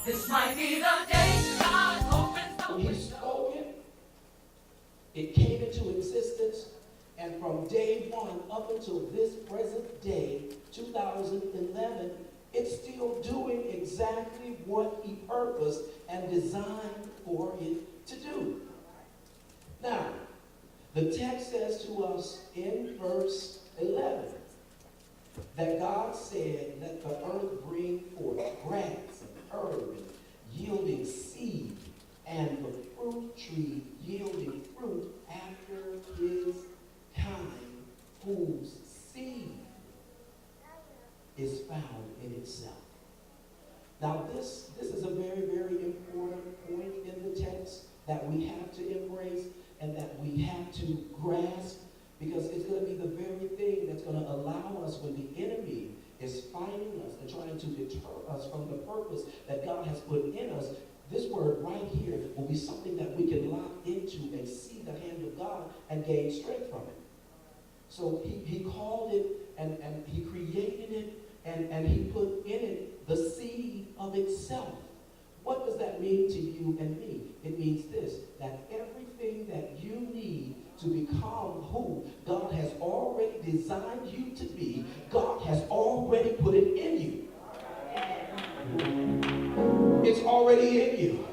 This might be the day God opens the When he spoke it, it came into existence, and from day one up until this present day, 2011, it's still doing exactly what he purposed and designed for it to do. Now, the text says to us in verse 11 that God said, let the earth bring forth grass and herb and yielding seed, and the fruit tree yielding fruit after his kind, whose seed is found in itself. Now this is a very, very important point in the text that we have to embrace and that we have to grasp, because it's going to be the very thing that's going to allow us, when the enemy is fighting us and trying to deter us from the purpose that God has put in us, this word right here will be something that we can lock into and see the hand of God and gain strength from it. So he called it and he created it and he put in it the seed of itself. What does that mean to you and me? It means this, that everything that you need to become who God has already designed you to be, God has already put it in you. It's already in you.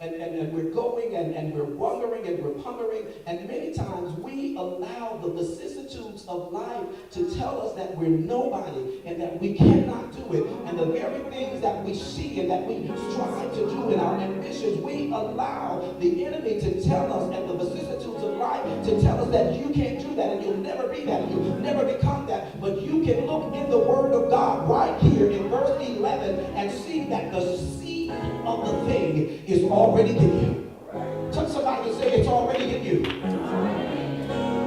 And we're going and we're wondering and we're pondering, and many times we allow the vicissitudes of life to tell us that we're nobody and that we cannot do it. And the very things that we see and that we strive to do in our ambitions, we allow the enemy to tell us, and the vicissitudes of life to tell us that you can't do that and you'll never be that and you'll never become that. But you can look in the Word of God right here in verse 11 and see that the seed of the thing is already in you. Touch somebody and say, it's already in you.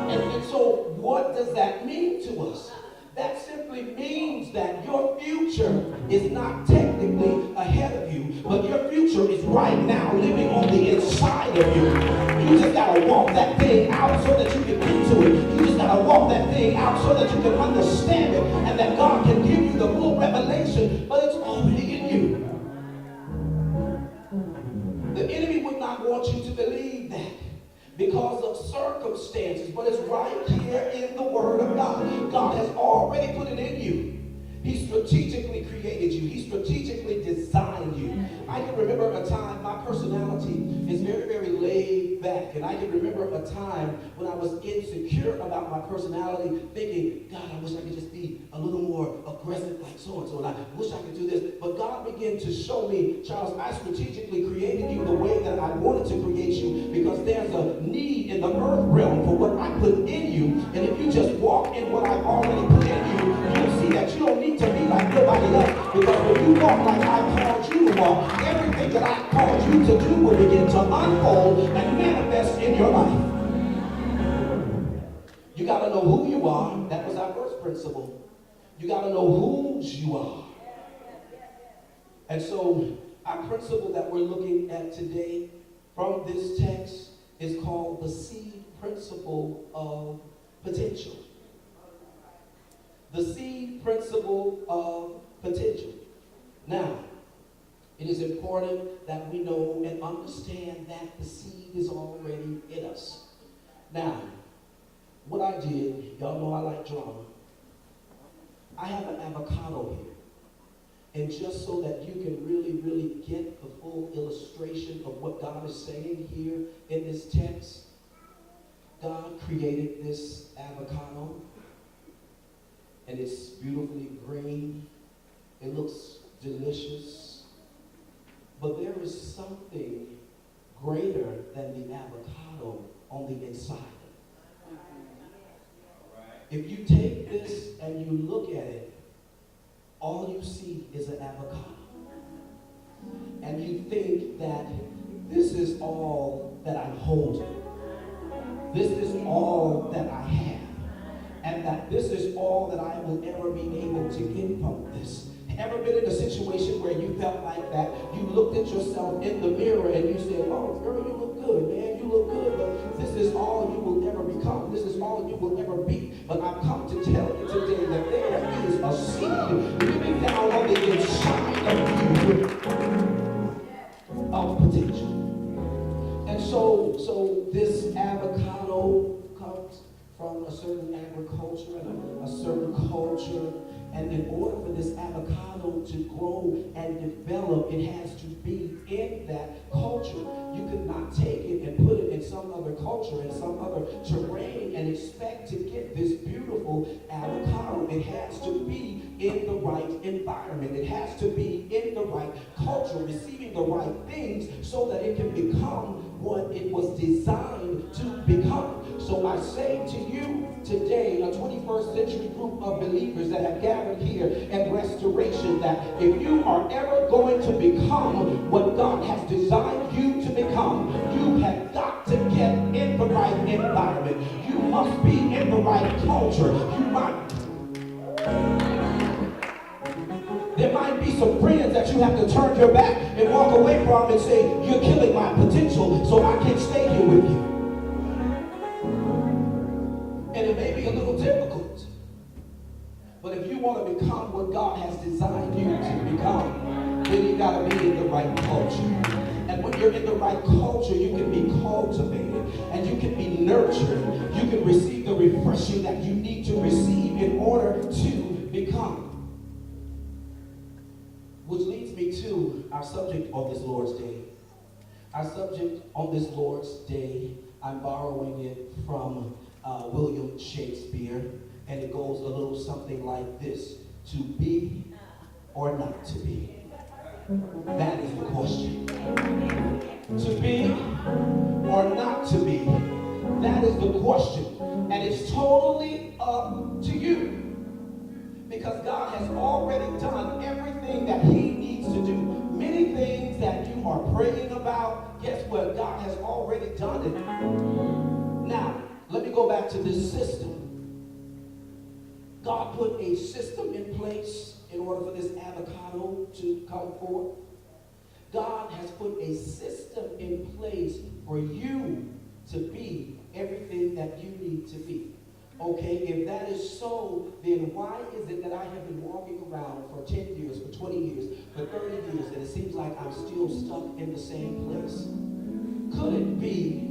And so what does that mean to us? That simply means that your future is not technically ahead of you, but your future is right now living on the inside of you. You just got to walk that thing out so that you can get to it. You just got to walk that thing out so that you can understand it and that God can give you the full revelation, but it's already in you. The enemy would not want you to believe that because of circumstances, but it's right here in the Word of God. God has already put it in you. He strategically created you. He strategically designed you. I can remember a time, my personality is very, very laid back. And I can remember a time when I was insecure about my personality, thinking, God, I wish I could just be a little more aggressive like so-and-so. And I wish I could do this. But God began to show me, Charles, I strategically created you the way that I wanted to create you, because there's a need in the earth realm for what I put in you. And if you just walk in what I've already put in you, you'll see that you don't need to be like nobody else, because when you walk like I called you to walk, everything that I called you to do will begin to unfold and manifest in your life. You got to know who you are. That was our first principle. You got to know whose you are. And so our principle that we're looking at today from this text is called the seed principle of potential. The seed principle of potential. Now, it is important that we know and understand that the seed is already in us. Now, what I did, y'all know I like drama. I have an avocado here. And just so that you can really, really get the full illustration of what God is saying here in this text, God created this avocado. And it's beautifully green. It looks delicious. But there is something greater than the avocado on the inside. If you take this and you look at it, all you see is an avocado. And you think that this is all that I'm holding. This is all that I have. And that this is all that I will ever be able to get from this. Ever been in a situation where you felt like that? You looked at yourself in the mirror and you said, oh, girl, you look good, man. You look good, but this is all you will ever become. This is all you will ever be. But I've come to tell you today that there is a seed living down on the inside of you certain agriculture and a certain culture. And in order for this avocado to grow and develop, it has to be in that culture. You could not take it and put it in some other culture, in some other terrain, and expect to get this beautiful avocado. It has to be in the right environment. It has to be in the right culture, receiving the right things so that it can become what it was designed to become. So I say to you today, a 21st century group of believers that have gathered here in Restoration, that if you are ever going to become what God has designed you to become, you have got to get in the right environment. You must be in the right culture. There might be some friends that you have to turn your back and walk away from and say, you're killing my potential, so I can't stay here with you. And it may be a little difficult. But if you want to become what God has designed you to become, then you got to be in the right culture. And when you're in the right culture, you can be cultivated and you can be nurtured. You can receive the refreshing that you need to receive in order to become. Which leads me to our subject on this Lord's Day. Our subject on this Lord's Day, I'm borrowing it from William Shakespeare, and it goes a little something like this: to be or not to be? That is the question. To be or not to be? That is the question. And it's totally up to you. Because God has already done everything that He needs to do. Many things that you are praying about, guess what? God has already done it. Now, let me go back to this system. God put a system in place in order for this avocado to come forth. God has put a system in place for you to be everything that you need to be. Okay, if that is so, then why is it that I have been walking around for 10 years, for 20 years, for 30 years, and it seems like I'm still stuck in the same place? Could it be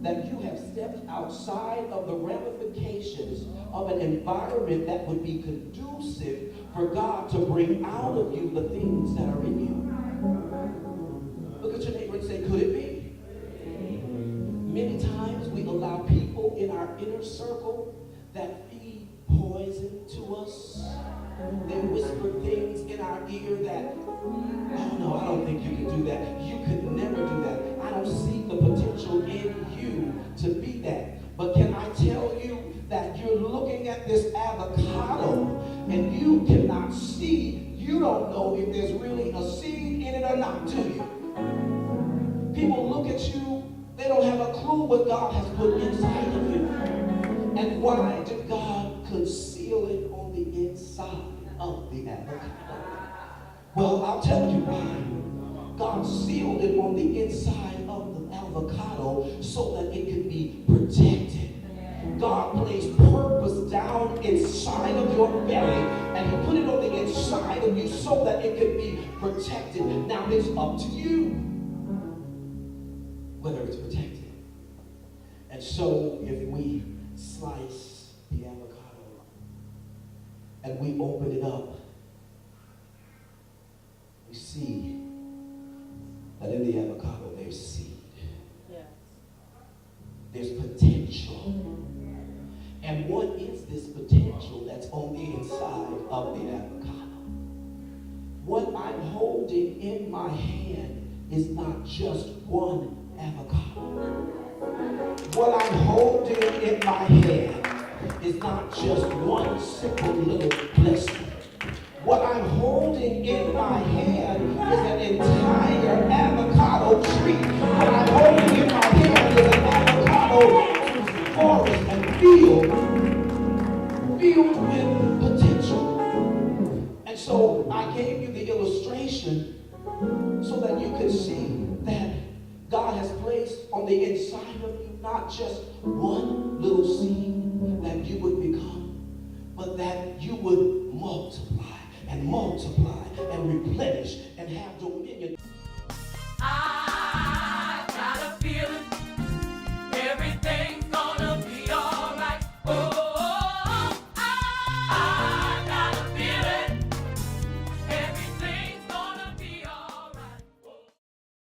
that you have stepped outside of the ramifications of an environment that would be conducive for God to bring out of you the things that are in you? Look at your neighbor and say, could it be? Many times we allow people in our inner circle that feed poison to us. They whisper things in our ear that, oh no, I don't think you can do that. You could never do that. I don't see the potential in you to be that. But can I tell you that you're looking at this avocado and you cannot see, you don't know if there's really a seed in it or not, do you? People look at you, they don't have a clue what God has put inside of you. And why did God conceal it on the inside of the avocado? Well, I'll tell you why. God sealed it on the inside of the avocado so that it could be protected. God placed purpose down inside of your belly, and He put it on the inside of you so that it could be protected. Now it's up to you whether it's protected. And so if we slice the avocado and we open it up, we see that in the avocado there's seed. Yes. There's potential. And what is this potential that's on the inside of the avocado? What I'm holding in my hand is not just one avocado. What I'm holding in my hand is not just one simple little blessing. What I'm holding in my hand is an entire avocado tree. What I'm holding in my hand is an avocado forest and field with potential. And so I gave you the illustration so that you could see that God has placed on the inside of you not just one little seed that you would become, but that you would multiply and replenish and have dominion